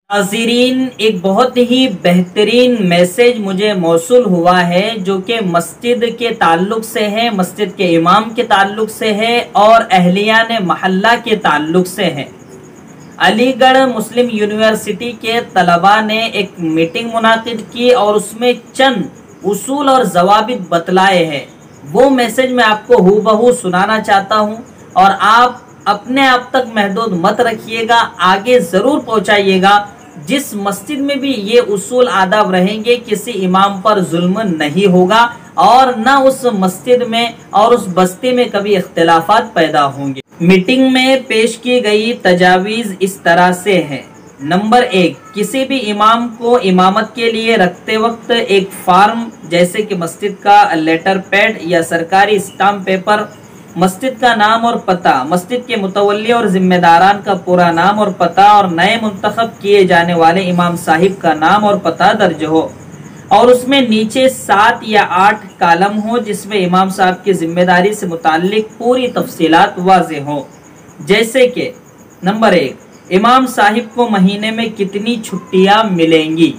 ناظرین، ایک بہت ہی بہترین میسج مجھے موصول ہوا ہے جو کہ مسجد کے تعلق سے ہے، مسجد کے امام کے تعلق سے ہے اور اہلیان محلہ کے تعلق سے ہے۔ علی گڑھ مسلم یونیورسٹی کے طلباء نے ایک میٹنگ منعقد کی اور اس میں چند اصول اور ضوابط بتلائے ہیں۔ وہ میسج میں آپ کو ہو بہو سنانا چاہتا ہوں اور آپ اپنے آپ تک محدود مت رکھیے گا، آگے ضرور پہنچائیے گا۔ جس مسجد میں بھی یہ اصول آداب رہیں گے، کسی امام پر ظلم نہیں ہوگا اور نہ اس مسجد میں اور اس بستی میں کبھی اختلافات پیدا ہوں گے۔ میٹنگ میں پیش کی گئی تجاویز اس طرح سے ہے۔ نمبر 1، کسی بھی امام کو امامت کے لیے رکھتے وقت ایک فارم جیسے کہ مسجد کا لیٹر پیڈ یا سرکاری اسٹامپ پیپر، مسجد کا نام اور پتہ، مسجد کے متولی اور ذمہ داران کا پورا نام اور پتہ اور نئے منتخب کیے جانے والے امام صاحب کا نام اور پتہ درج ہو، اور اس میں نیچے 7 یا 8 کالم ہو جس میں امام صاحب کی ذمہ داری سے متعلق پوری تفصیلات واضح ہو، جیسے کہ نمبر 1، امام صاحب کو مہینے میں کتنی چھٹیاں ملیں گی،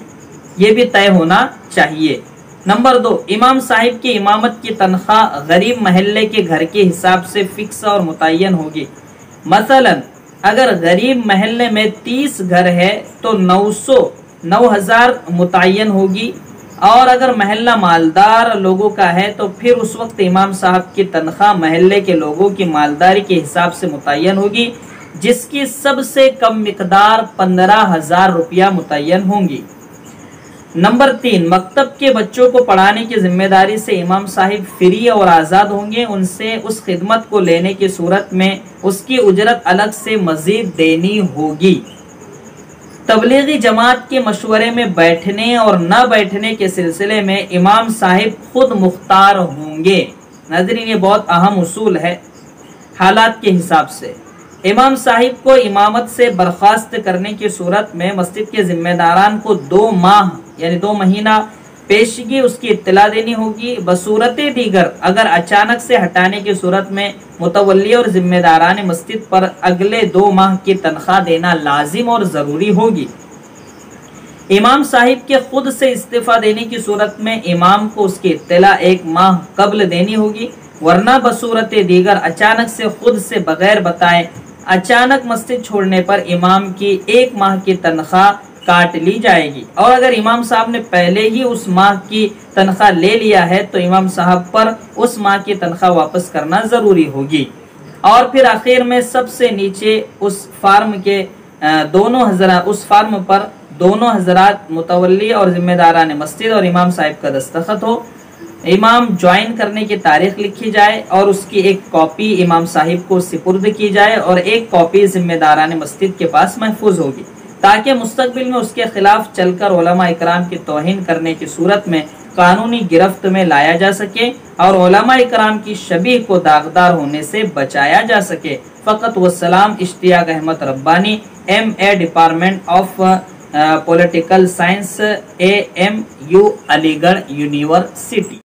یہ بھی طے ہونا چاہیے۔ نمبر 2، امام صاحب کی امامت کی تنخواہ غریب محلے کے گھر کے حساب سے فکس اور متعین ہوگی۔ مثلا اگر غریب محلے میں 30 گھر ہے تو 9,000 متعین ہوگی، اور اگر محلہ مالدار لوگوں کا ہے تو پھر اس وقت امام صاحب کی تنخواہ محلے کے لوگوں کی مالداری کے حساب سے متعین ہوگی، جس کی سب سے کم مقدار 15,000 روپیہ متعین ہوں گی۔ نمبر 3، مکتب کے بچوں کو پڑھانے کی ذمہ داری سے امام صاحب فری اور آزاد ہوں گے، ان سے اس خدمت کو لینے کی صورت میں اس کی اجرت الگ سے مزید دینی ہوگی۔ تبلیغی جماعت کے مشورے میں بیٹھنے اور نہ بیٹھنے کے سلسلے میں امام صاحب خود مختار ہوں گے۔ ناظرین، یہ بہت اہم اصول ہے۔ حالات کے حساب سے امام صاحب کو امامت سے برخاست کرنے کی صورت میں مسجد کے ذمہ داران کو 2 ماہ یعنی 2 مہینہ پیشگی اس کی اطلاع دینی ہوگی۔ بصورت دیگر اگر اچانک سے ہٹانے کی صورت میں متولی اور ذمہ داران مسجد پر اگلے 2 ماہ کی تنخواہ دینا لازم اور ضروری ہوگی۔ امام صاحب کے خود سے استعفیٰ دینے کی صورت میں امام کو اس کی اطلاع 1 ماہ قبل دینی ہوگی، ورنہ بصورت دیگر اچانک سے خود سے بغیر بتائے اچانک مسجد چھوڑنے پر امام کی 1 ماہ کی تنخواہ کاٹ لی جائے گی، اور اگر امام صاحب نے پہلے ہی اس ماہ کی تنخواہ لے لیا ہے تو امام صاحب پر اس ماہ کی تنخواہ واپس کرنا ضروری ہوگی۔ اور پھر آخر میں سب سے نیچے اس فارم پر دونوں حضرات متولی اور ذمہ داران مسجد اور امام صاحب کا دستخط ہو، امام جوائن کرنے کی تاریخ لکھی جائے اور اس کی ایک کاپی امام صاحب کو سپرد کی جائے اور ایک کاپی ذمہ داران مسجد کے پاس محفوظ ہوگی، تاکہ مستقبل میں اس کے خلاف چل کر علماء اکرام کی توہین کرنے کی صورت میں قانونی گرفت میں لایا جا سکے اور علماء اکرام کی شبیہ کو داغدار ہونے سے بچایا جا سکے۔ فقط والسلام، اشتیاق احمد ربانی، MA department of political science, AMU علی گڑھ یونیورسٹی۔